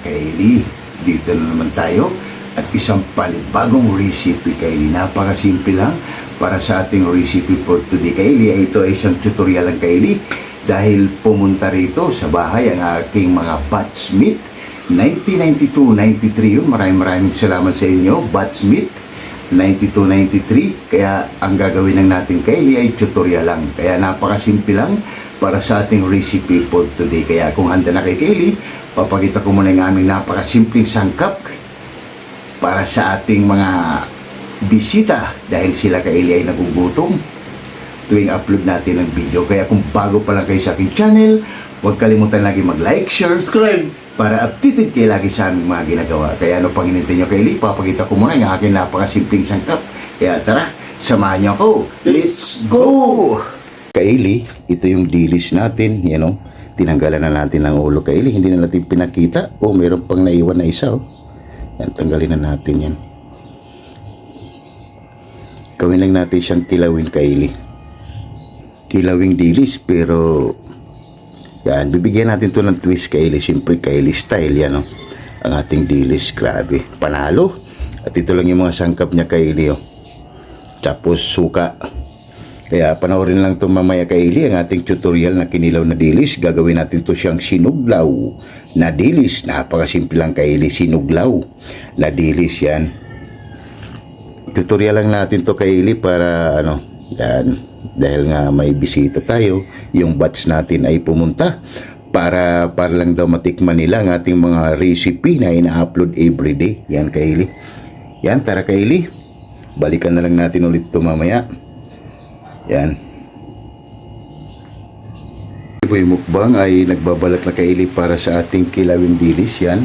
Kaili, dito na naman tayo at isang panibagong recipe Kaili. Napakasimple lang para sa ating recipe for today Kaili. Ito ay isang tutorial lang Kaili dahil pumunta rito sa bahay ang aking mga batchmate 1992-93 yun. Maraming salamat sa inyo batchmate 92-93. Kaya ang gagawin ng natin Kaili ay tutorial lang. Kaya napakasimple lang para sa ating recipe for today. Kaya kung handa na kay Kaili, papakita ko muna yung aming napakasimpleng sangkap para sa ating mga bisita dahil sila Kaili ay nagugutom tuwing upload natin ng video. Kaya kung bago pa lang kayo sa aking channel, huwag kalimutan lagi mag-like, share, subscribe para updated kayo lagi sa aming mga ginagawa. Kaya ano pang hinintay nyo Kaili, papakita ko muna yung aking napakasimpleng sangkap. Kaya tara, samahan nyo ako. Let's go! Kaili, ito yung dilis natin, yan o. Tinanggalan na natin ng ulo Kaili, hindi na natin pinakita. O, mayroon pang naiwan na isa o. Yan, tanggalin na natin yan. Gawin lang natin siyang kilawin Kaili. Kilawing dilis, pero yan, bibigyan natin to ng twist Kaili. Siyempre Kaili style yan o. Ang ating dilis, grabe, panalo. At ito lang yung mga sangkap niya Kaili o. Tapos suka. Kaya panoorin lang ito mamaya Kaili, ang ating tutorial na kinilaw na dilis. Gagawin natin to siyang sinuglaw na dilis. Napakasimple lang Kaili, sinuglaw na dilis yan. Tutorial lang natin to Kaili para ano, yan. Dahil nga may bisita tayo, yung batch natin ay pumunta para lang daw matikman nila ang ating mga recipe na ina-upload everyday. Yan Kaili. Yan, tara Kaili. Balikan na lang natin ulit ito mamaya. Yan. Boy Mukbang ay nagbabalat na Kaili para sa ating kilawin dilis. Yan.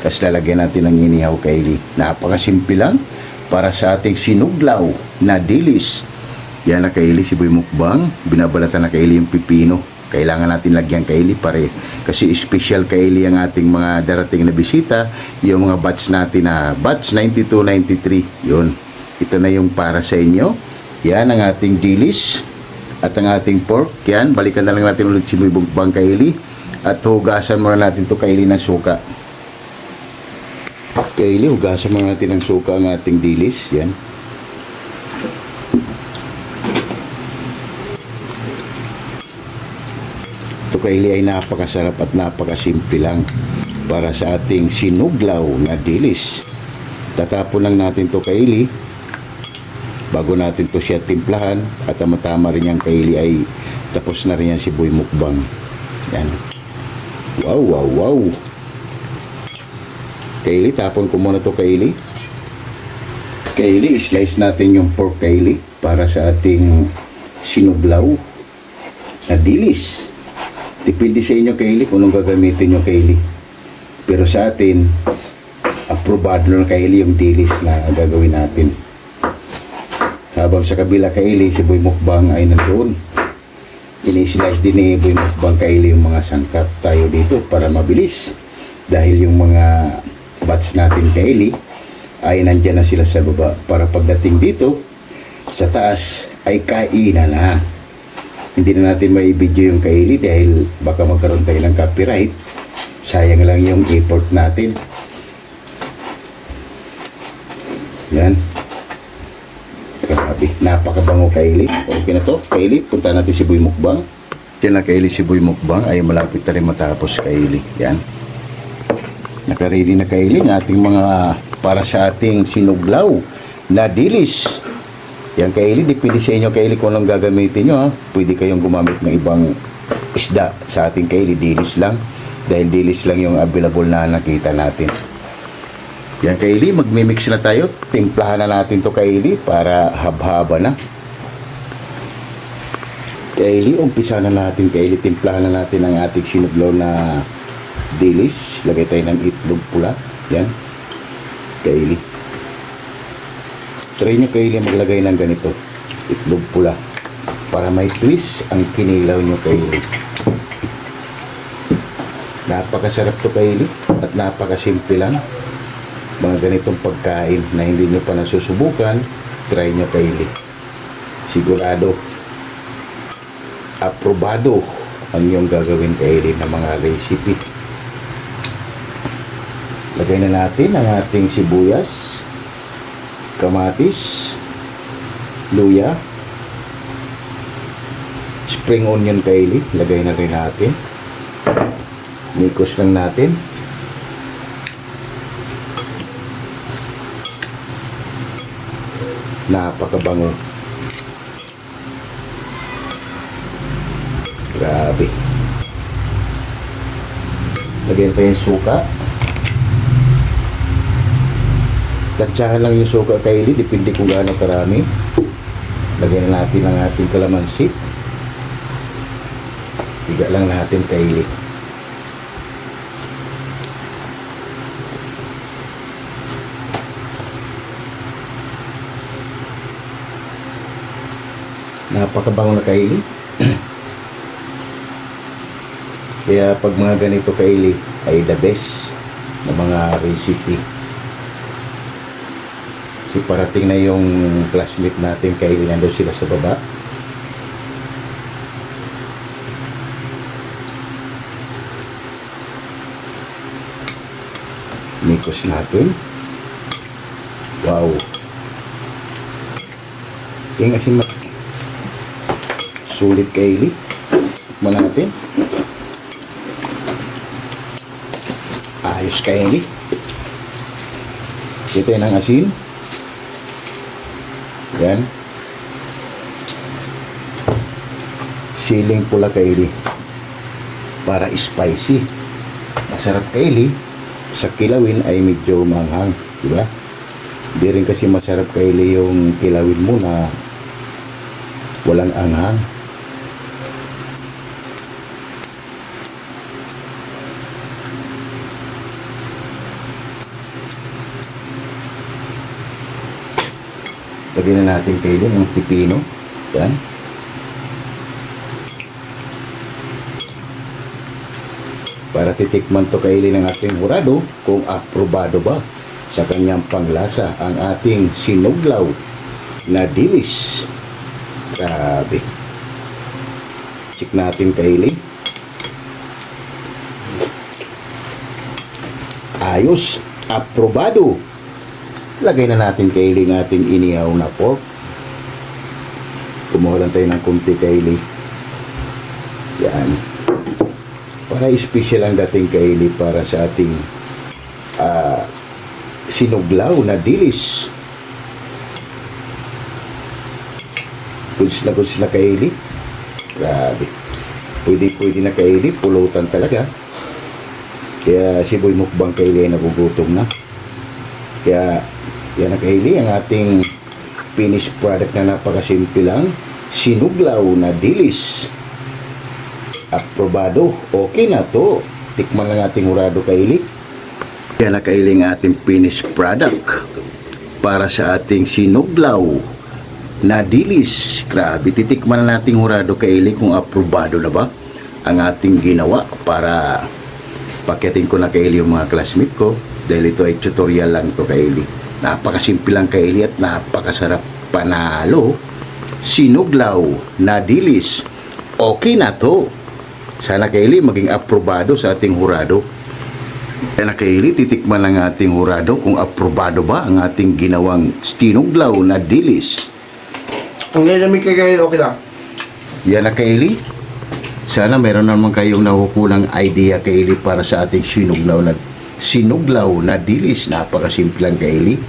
Tapos lalagyan natin ng inihaw Kaili. Napakasimple lang para sa ating sinuglaw na dilis. Yan na Kaili, si Boy Mukbang. Binabalatan na Kaili yung pipino. Kailangan natin lagyan Kaili pare. Kasi special Kaili ang ating mga darating na bisita. Yung mga batch natin na batch 92-93. Yun. Ito na yung para sa inyo. Yan ang ating dilis at ang ating pork. Yan, balikan na lang natin ulit si Boy Mukbang Kaili. At hugasan muna natin to Kaili ng suka. Kaili, hugasan muna natin ng suka ang ating dilis. Yan. Ito Kaili ay napakasarap at napakasimple lang para sa ating sinuglaw na dilis. Tatapon lang natin to Kaili bago natin to siya timplahan. At tama-tama rin yung Kaili ay tapos na rin yan si Boy Mukbang. Yan. Wow, wow, wow. Kaili, tapon ko muna to Kaili. Kaili, slice natin yung pork Kaili para sa ating sinuglaw na dilis. Depende sa inyo Kaili kung anong gagamitin nyo Kaili. Pero sa atin, aprobado na Kaili yung dilis na gagawin natin. Habang sa kabila Kaili, si Boy Mukbang ay nandoon. Ini-slice din ni Boy Mukbang Kaili yung mga sangkap tayo dito para mabilis. Dahil yung mga batch natin Kaili ay nandyan na sila sa baba. Para pagdating dito, sa taas ay kainan na. Hindi na natin mai-video yung Kaili dahil baka magkaroon tayo ng copyright. Sayang lang yung effort natin. Yan. Grabe, napakabango Kaili. Okay na to, Kaili. Punta natin si Boy Mukbang. Yan na Kaili, si Boy Mukbang ay malapit na rin matapos Kaili. Yan. Nakaready na Kaili ng ating mga para sa ating sinuglaw na dilis. Yan Kaili, dipindi sa inyo Kaili kung anong gagamitin nyo ha. Pwede kayong gumamit ng ibang isda sa ating Kaili. Dilis lang. Dahil dilis lang yung available na nakita natin. Yan Kaili, magmimix na tayo. Timplahan na natin to Kaili para habhaba na. Kaili, umpisa na natin Kaili. Timplahan na natin ang ating sinuglaw na dilis. Lagay tayo ng itlog pula. Yan. Kaili. Try nyo Kaili maglagay ng ganito. Itlog pula. Para may twist ang kinilaw nyo Kaili. Napakasarap to Kaili. At napakasimple lang. Mga ganitong pagkain na hindi nyo pa nasusubukan, try nyo Kaili. Sigurado, aprobado ang iyong gagawin Kaili na mga recipe. Lagay na natin ang ating sibuyas, kamatis, luya, spring onion kaili. Lagay na rin natin. Mikos lang natin. Napakabango. Grabe. Lagyan pa yung suka. Tansyahan lang yung suka kaili, depende kung gaano karami. Lagyan na natin ang ating kalamansi. Higa lang natin kaili. Napakabango na kaili. Kaya pag mga ganito kaili ay the best na mga recipe. Si parating na yung classmate natin kaili, nandun sila sa baba. Nikos natin. Wow. Yung asin sulit kaili. Tikman natin. Ayos kaili. Ito yung asin. Yan. Siling pula kaili. Para spicy. Masarap kaili. Sa kilawin ay medyo manghang. Diba? Hindi rin kasi masarap kaili yung kilawin mo na walang anghang. Lagyan na natin kaili ng pipino. Yan. Para titikman to kaili ng ating hurado kung aprobado ba sa kanyang panglasa ang ating sinuglaw na dilis. Grabe. Check natin kaili. Ayos. Aprobado. Lagay na natin kaili ng ating inihaw na pork. Kumuha lang tayo ng kunti kaili. Yan. Para special ang dating kaili para sa ating sinuglaw na dilis. Goods na kaili. Grabe. Pwede na kaili. Pulutan talaga. Kaya si Boy Mukbang kaili ay nagugutom na. Kaya yan na kaili ang ating finished product na napakasimple lang. Sinuglaw na dilis. Aprobado. Okay na to. Tikman lang ating hurado kaili. Yan na kaili ang ating finished product para sa ating sinuglaw na dilis. Grabe. Titikman na nating hurado kaili kung aprobado na ba ang ating ginawa para pakitin ko na kaili yung mga classmate ko. Dahil ito ay tutorial lang to kaili. Napakasimple lang kaili at napakasarap. Panalo. Sinuglaw na dilis. Okay na to. Sana kaili maging aprobado sa ating hurado. Sana kaili titikman lang ating hurado kung aprobado ba ang ating ginawang sinuglaw na dilis. Ang lalamig kay kaili, okay lang. Yan na kaili. Sana meron naman kayong nakukulang idea kaili para sa ating sinuglaw na dilis. Napakasimple lang kaili.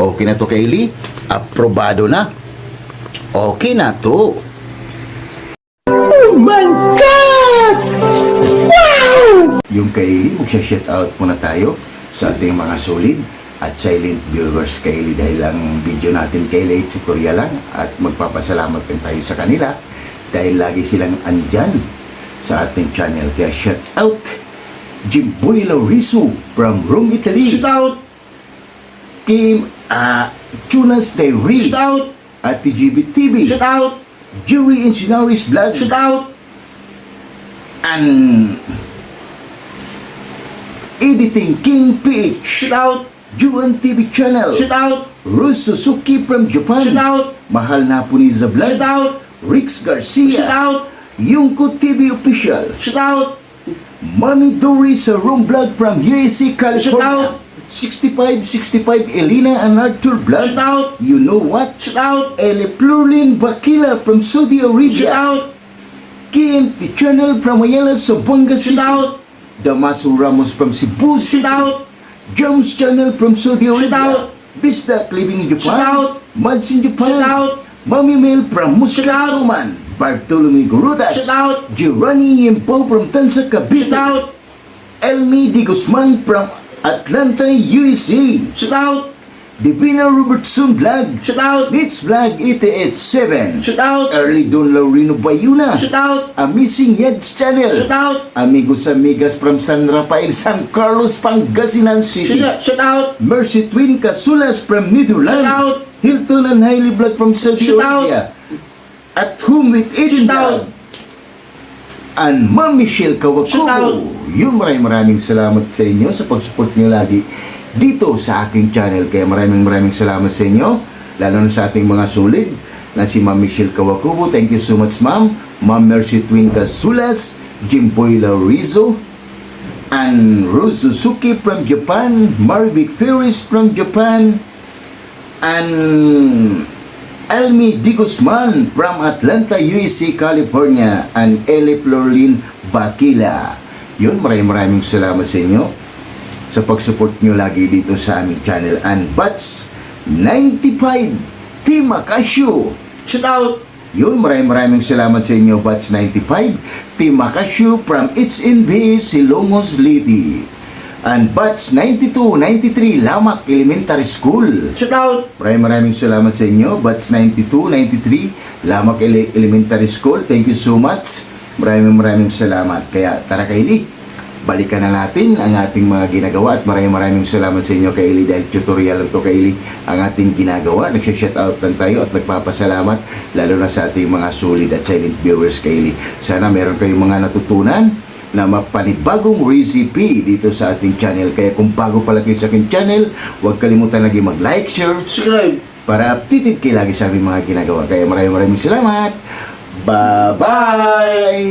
Okay na to kaili. Aprobado na. Okay na to. Oh my God! Wow! Yung kaili, magsha-shout out muna tayo sa ating mga solid at silent viewers kaili dahil ang video natin kaili ay tutorial lang at magpapasalamat din tayo sa kanila dahil lagi silang andyan sa ating channel. Kaya shout out Jimboy Lauriso from Rome, Italy. Shout out! Kim Tunas Diary. Shout out! At TGB TV. Shout out! Jerry Insinaris Vlog. Shout out! And Editing King PH. Shout out! Juan TV Channel. Shout out! Rus Suzuki from Japan. Shout out! Mahal na po ni Vlog. Shout out! Rix Garcia. Shout out! Yungko TV Official. Shout out! Mami Dory sa Room Vlog from USA, Shout California. out! 6565 Elena and Arthur Blood. Shout out! You know what? Shout out! Eli Plurlin Bakila from Saudi Shout Arabia. out! KMT Channel from Ayala, Zamboanga City. Shout out! Damaso Ramos from Cebu City. Shout out! Jones Channel from Saudi Arabia. Shout out! Bisdak living in Japan. Shout out! Mads in Japan. Shout out! Mami Mel from Shout out! Muscatuman. Bartolome Gurutas. Shout out! Girani Yempo from Tansa Cavite. Shout out! Elmi Di Guzman from Atlanta, USA. Shout out! Divina Robertson Vlog. Shout out! It's Vlog 887. Shout out! Early Don Laurino Bayuna. Shout out! Amazing Yeds Channel. Shout out! Amigos Amigas from San Rafael, San Carlos, Pangasinan City. Shout out! Mercy Twin Casulas from Netherlands. Shout out! Hilton and Hailey Blood from Saudi Shout out! Arabia. At Home with Eden Shout out! Blood. And Ma'am Michelle Shout out! Kawakubo. Yun, maraming salamat sa inyo sa pag-support nyo lagi dito sa aking channel. Kaya maraming salamat sa inyo, lalo na sa ating mga sulig na si Ma'am Michelle Kawakubo. Thank you so much, Ma'am. Ma'am Mercy Twin Casulas, Jimboy Laurizo, and Rose Suzuki from Japan, Marvick Ferris from Japan, and Elmi Di Guzman from Atlanta, USA, California, and Eli Florlin Bakila. Yun, maraming salamat sa inyo sa pag-support nyo lagi dito sa aming channel. And Bats 95 Team Akasyo. Shout out! Yun, maraming salamat sa inyo, Bats 95 Team Akasyo from HNB Silongos Liti. And Bats 92-93 Lamak Elementary School. Shout out! Maraming salamat sa inyo, Bats 92-93 Lamak Elementary School. Thank you so much. Maraming salamat. Kaya tara Kaylee, balikan na natin ang ating mga ginagawa. At maraming salamat sa inyo Kaylee, dahil tutorial lang to Kaylee ang ating ginagawa. Nagsha-shoutout lang tayo at nagpapasalamat lalo na sa ating mga solid at silent viewers Kaylee. Sana meron kayong mga natutunan na mapanibagong recipe dito sa ating channel. Kaya kung bago pala kayo sa aking channel, huwag kalimutan lagi mag-like, share, Subscribe! para updated kayo lagi sa aming mga ginagawa. Kaya maraming salamat. Bye-bye!